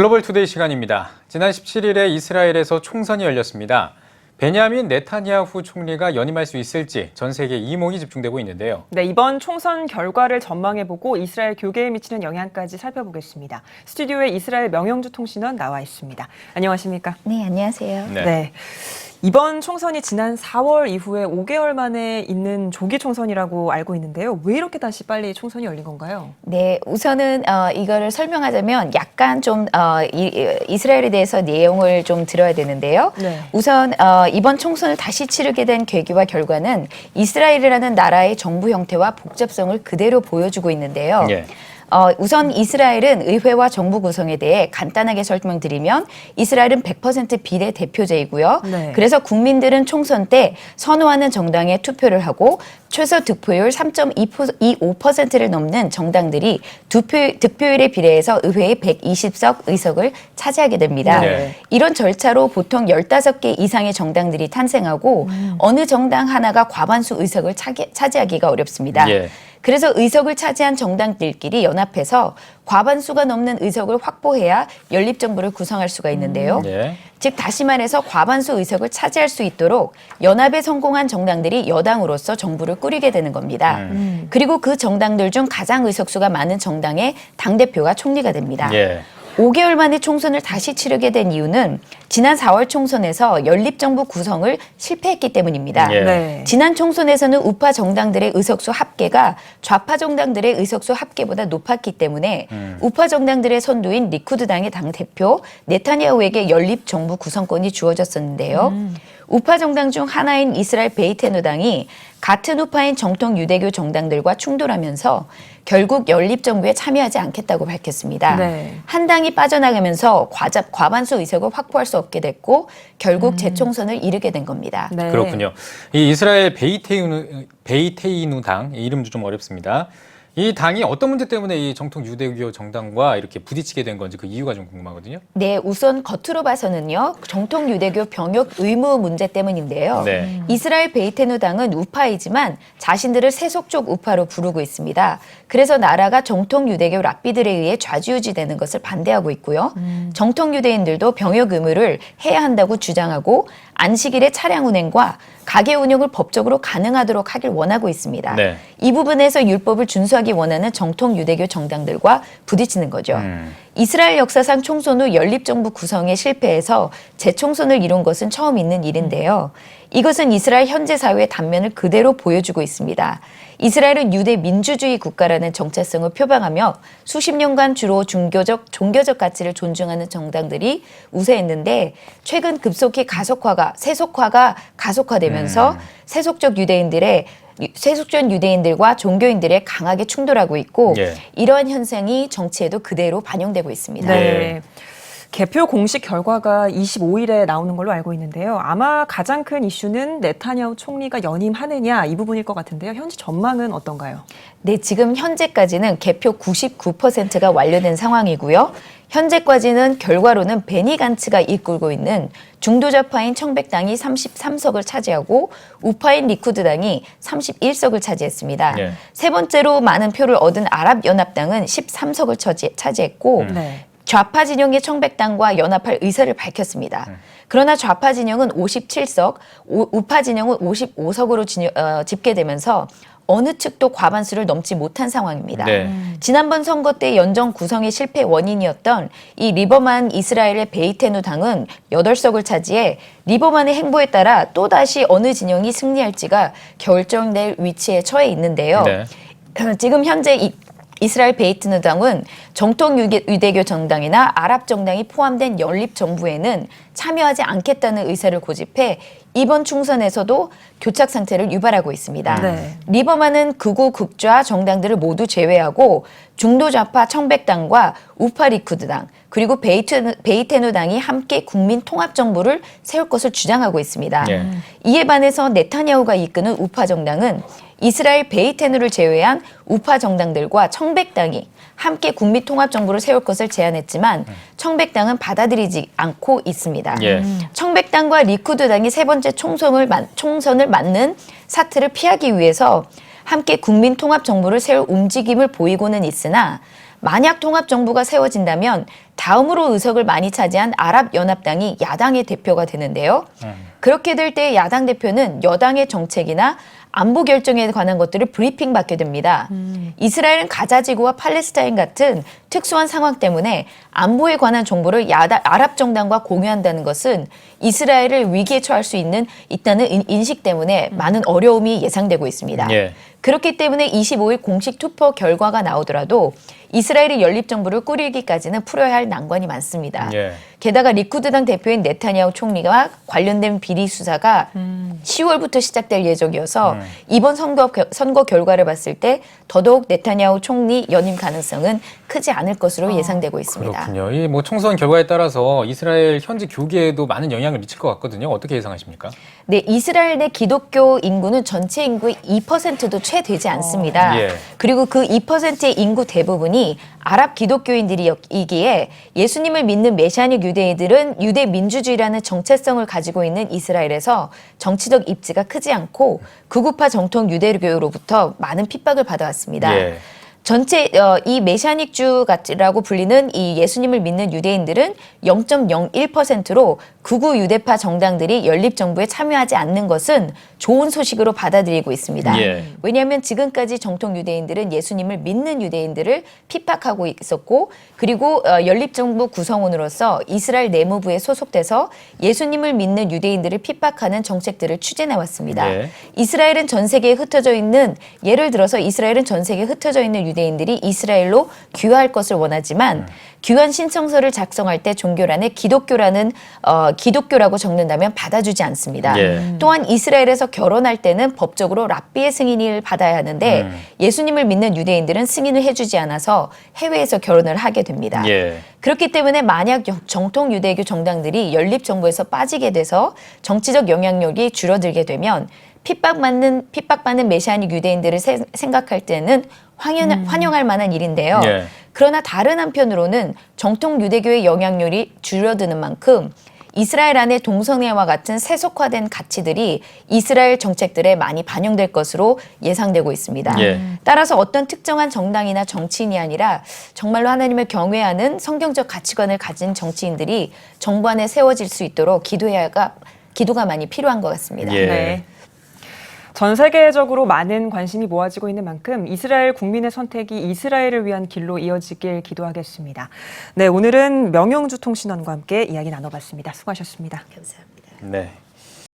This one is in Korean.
글로벌 투데이 시간입니다. 지난 17일에 이스라엘에서 총선이 열렸습니다. 베냐민 네타냐후 총리가 연임할 수 있을지 전 세계 이목이 집중되고 있는데요. 네, 이번 총선 결과를 전망해보고 이스라엘 교계에 미치는 영향까지 살펴보겠습니다. 스튜디오에 이스라엘 명영주 통신원 나와 있습니다. 안녕하십니까? 네, 안녕하세요. 네. 이번 총선이 지난 4월 이후에 5개월 만에 있는 조기 총선이라고 알고 있는데요. 왜 이렇게 다시 빨리 총선이 열린 건가요? 네, 우선은 이거를 설명하자면 약간 좀 이스라엘에 대해서 내용을 좀 들어야 되는데요. 네. 우선 이번 총선을 다시 치르게 된 계기와 결과는 이스라엘이라는 나라의 정부 형태와 복잡성을 그대로 보여주고 있는데요. 예. 우선 이스라엘은 의회와 정부 구성에 대해 간단하게 설명드리면 이스라엘은 100% 비례대표제이고요. 네. 그래서 국민들은 총선 때 선호하는 정당에 투표를 하고 최소 득표율 3.25%를 넘는 정당들이 득표율에 비례해서 의회의 120석 의석을 차지하게 됩니다. 네. 이런 절차로 보통 15개 이상의 정당들이 탄생하고 어느 정당 하나가 과반수 의석을 차지하기가 어렵습니다. 예. 그래서 의석을 차지한 정당들끼리 연합해서 과반수가 넘는 의석을 확보해야 연립정부를 구성할 수가 있는데요. 예. 즉 다시 말해서 과반수 의석을 차지할 수 있도록 연합에 성공한 정당들이 여당으로서 정부를 꾸리게 되는 겁니다. 그리고 그 정당들 중 가장 의석수가 많은 정당의 당대표가 총리가 됩니다. 예. 5개월 만에 총선을 다시 치르게 된 이유는 지난 4월 총선에서 연립정부 구성을 실패했기 때문입니다. 예. 네. 지난 총선에서는 우파 정당들의 의석수 합계가 좌파 정당들의 의석수 합계보다 높았기 때문에 우파 정당들의 선두인 리쿠드당의 당대표 네타냐후에게 연립정부 구성권이 주어졌었는데요. 우파 정당 중 하나인 이스라엘 베이테누당이 같은 우파인 정통 유대교 정당들과 충돌하면서 결국 연립정부에 참여하지 않겠다고 밝혔습니다. 네. 한 당이 빠져나가면서 과반수 의석을 확보할 수 없게 됐고 결국 재총선을 이르게 된 겁니다. 네. 그렇군요. 이 이스라엘 베이테이누당, 이름도 좀 어렵습니다. 이 당이 어떤 문제 때문에 이 정통 유대교 정당과 이렇게 부딪히게 된 건지 그 이유가 좀 궁금하거든요. 네, 우선 겉으로 봐서는요. 정통 유대교 병역 의무 문제 때문인데요. 네. 이스라엘 베이테누당은 우파이지만 자신들을 세속적 우파로 부르고 있습니다. 그래서 나라가 정통 유대교 랍비들에 의해 좌지우지되는 것을 반대하고 있고요. 정통 유대인들도 병역 의무를 해야 한다고 주장하고 안식일의 차량 운행과 가게 운영을 법적으로 가능하도록 하길 원하고 있습니다. 네. 이 부분에서 율법을 준수하기 원하는 정통 유대교 정당들과 부딪히는 거죠. 이스라엘 역사상 총선 후 연립정부 구성에 실패해서 재총선을 이룬 것은 처음 있는 일인데요. 이것은 이스라엘 현재 사회의 단면을 그대로 보여주고 있습니다. 이스라엘은 유대 민주주의 국가라는 정체성을 표방하며 수십 년간 주로 종교적 가치를 존중하는 정당들이 우세했는데 최근 급속히 세속화가 가속화되면서 세속적 유대인들과 종교인들의 강하게 충돌하고 있고 예. 이러한 현상이 정치에도 그대로 반영되고 있습니다. 네. 개표 공식 결과가 25일에 나오는 걸로 알고 있는데요. 아마 가장 큰 이슈는 네타냐후 총리가 연임하느냐 이 부분일 것 같은데요. 현지 전망은 어떤가요? 네, 지금 현재까지는 개표 99%가 완료된 상황이고요. 현재까지는 결과로는 베니 간츠가 이끌고 있는 중도좌파인 청백당이 33석을 차지하고 우파인 리쿠드당이 31석을 차지했습니다. 예. 세 번째로 많은 표를 얻은 아랍연합당은 13석을 차지했고 네. 좌파 진영의 청백당과 연합할 의사를 밝혔습니다. 그러나 좌파 진영은 57석, 우파 진영은 55석으로 집계되면서 어느 측도 과반수를 넘지 못한 상황입니다. 네. 지난번 선거 때 연정 구성의 실패 원인이었던 이 리버만 이스라엘의 베이테누 당은 8석을 차지해 리버만의 행보에 따라 또다시 어느 진영이 승리할지가 결정될 위치에 처해 있는데요. 네. 지금 현재 이스라엘 베이트누 당은 정통 유대교 정당이나 아랍 정당이 포함된 연립 정부에는 참여하지 않겠다는 의사를 고집해 이번 총선에서도 교착 상태를 유발하고 있습니다. 네. 리버만은 극우 극좌 정당들을 모두 제외하고 중도 좌파 청백당과 우파 리쿠드당 그리고 베이테누 당이 함께 국민 통합 정부를 세울 것을 주장하고 있습니다. 예. 이에 반해서 네타냐후가 이끄는 우파 정당은 이스라엘 베이테누를 제외한 우파 정당들과 청백당이 함께 국민통합정부를 세울 것을 제안했지만 청백당은 받아들이지 않고 있습니다. 예. 청백당과 리쿠드당이 세 번째 총선을 맞는 사태를 피하기 위해서 함께 국민통합정부를 세울 움직임을 보이고는 있으나 만약 통합정부가 세워진다면 다음으로 의석을 많이 차지한 아랍연합당이 야당의 대표가 되는데요. 그렇게 될 때 야당 대표는 여당의 정책이나 안보 결정에 관한 것들을 브리핑 받게 됩니다. 이스라엘은 가자지구와 팔레스타인 같은 특수한 상황 때문에 안보에 관한 정보를 아랍 정당과 공유한다는 것은 이스라엘을 위기에 처할 수 있다는 인식 때문에 많은 어려움이 예상되고 있습니다. 예. 그렇기 때문에 25일 공식 투표 결과가 나오더라도 이스라엘이 연립정부를 꾸리기까지는 풀어야 할 난관이 많습니다. 예. 게다가 리쿠드당 대표인 네타냐후 총리와 관련된 비리 수사가 10월부터 시작될 예정이어서 이번 선거 결과를 봤을 때 더더욱 네타냐후 총리 연임 가능성은 크지 않을 것으로 예상되고 있습니다. 그렇군요. 이 뭐 총선 결과에 따라서 이스라엘 현지 교계에도 많은 영향을 미칠 것 같거든요. 어떻게 예상하십니까? 네, 이스라엘 내 기독교 인구는 전체 인구의 2%도 채 되지 않습니다. 예. 그리고 그 2%의 인구 대부분이 아랍 기독교인들이기에 예수님을 믿는 메시아닉 유대인들은 유대 민주주의라는 정체성을 가지고 있는 이스라엘에서 정치적 입지가 크지 않고 극우파 정통 유대교로부터 많은 핍박을 받아왔습니다. 예. 전체 이 메시아닉주라고 불리는 이 예수님을 믿는 유대인들은 0.01%로 극우 유대파 정당들이 연립정부에 참여하지 않는 것은 좋은 소식으로 받아들이고 있습니다. 예. 왜냐하면 지금까지 정통 유대인들은 예수님을 믿는 유대인들을 핍박하고 있었고 그리고 연립정부 구성원으로서 이스라엘 내무부에 소속돼서 예수님을 믿는 유대인들을 핍박하는 정책들을 추진해왔습니다. 네. 이스라엘은 전 세계에 흩어져 있는 예를 들어서 이스라엘은 전 세계에 흩어져 있는 유대인들이 이스라엘로 귀화할 것을 원하지만 귀환 신청서를 작성할 때 종교란에 기독교라고 적는다면 받아주지 않습니다. 예. 또한 이스라엘에서 결혼할 때는 법적으로 랍비의 승인을 받아야 하는데 예수님을 믿는 유대인들은 승인을 해주지 않아서 해외에서 결혼을 하게 됩니다. 예. 그렇기 때문에 만약 정통 유대교 정당들이 연립정부에서 빠지게 돼서 정치적 영향력이 줄어들게 되면 핍박받는 메시아닉 유대인들을 생각할 때는 환영할 만한 일인데요. 예. 그러나 다른 한편으로는 정통 유대교의 영향력이 줄어드는 만큼 이스라엘 안의 동성애와 같은 세속화된 가치들이 이스라엘 정책들에 많이 반영될 것으로 예상되고 있습니다. 예. 따라서 어떤 특정한 정당이나 정치인이 아니라 정말로 하나님을 경외하는 성경적 가치관을 가진 정치인들이 정부 안에 세워질 수 있도록 기도가 많이 필요한 것 같습니다. 예. 네. 전 세계적으로 많은 관심이 모아지고 있는 만큼 이스라엘 국민의 선택이 이스라엘을 위한 길로 이어지길 기도하겠습니다. 네, 오늘은 명영주 통신원과 함께 이야기 나눠봤습니다. 수고하셨습니다. 감사합니다. 네.